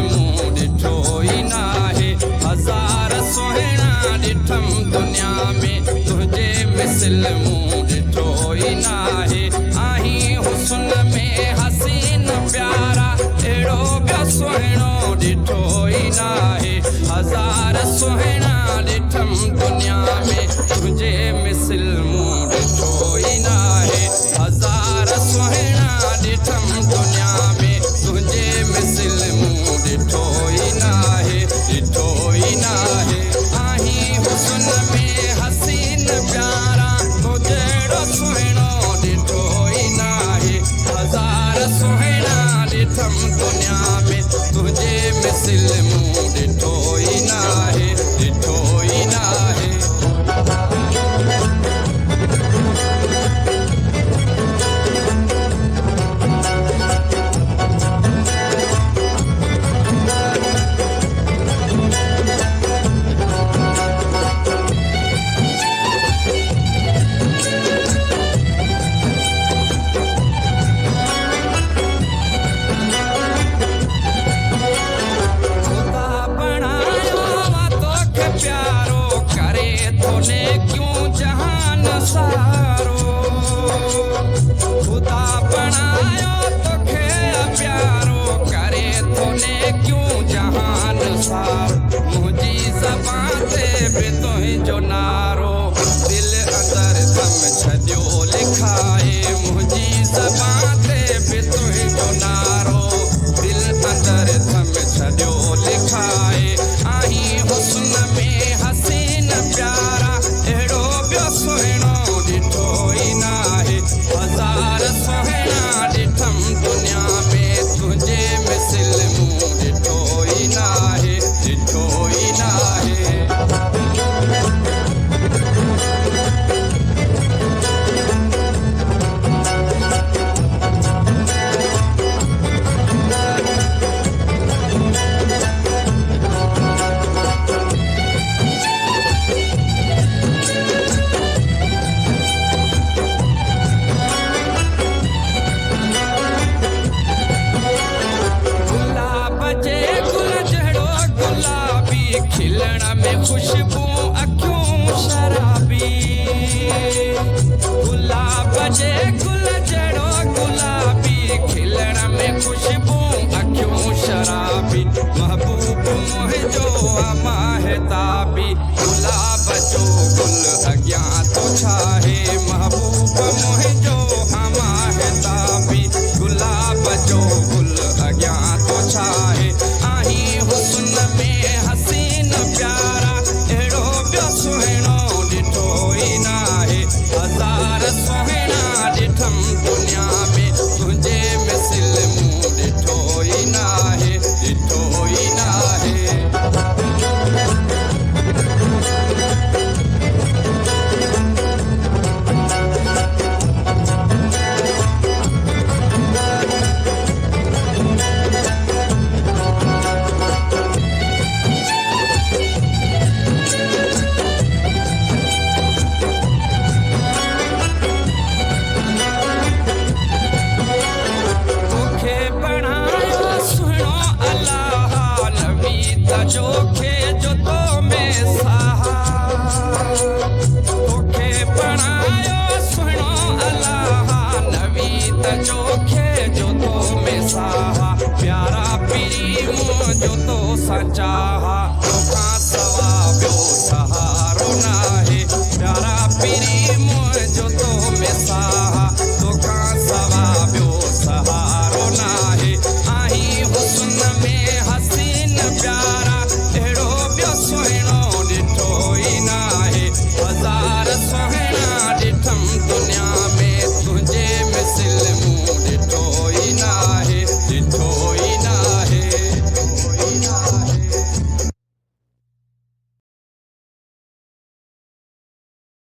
मूं ॾिठो ई नाहे हज़ार सुहिणा ॾिठम दुनिया में तुंहिंजे मिसल मूं ॾिठो ई नाहे आहीं हुस्न में हसीन प्यारा अहिड़ो ॿियो सुहिणो ॾिठो ई नाहे हज़ार सुहिणा ॾिठम दुनिया में तुंहिंजे मिसल मूं ॾिठो ई नाहे हज़ार सुहिणा ॾिठम दुनिया में तुंहिंजे मिसल मूं ॾिठो ई नाहे आहीं हुस्न में हसीन प्यारा तो जहिड़ो सुहिणो ॾिठो ई नाहे हज़ार सुहिणा ॾिठम दुनिया में तुंहिंजे मिसल मूं ॾिठो ई नाहे मुंहिंजी ज़बान ते बि तुंहिंजो नारो दिल अंदर दम छॾियो लिखाए मुंहिंजी ज़बान ते बि तुंहिंजो नारो दिल अंदर दम छॾियो लिखाए आहीं हुस्न में हसीन प्यारा अहिड़ो ॿियो सुहिणो ॾिठो ई नाहे हज़ार सुहिणा ॾिठम दुनिया में तुंहिंजे मिसल मूं ॾिठो ई नाहे खिलण में खुशबू अखियूं शराबी गुलाब जे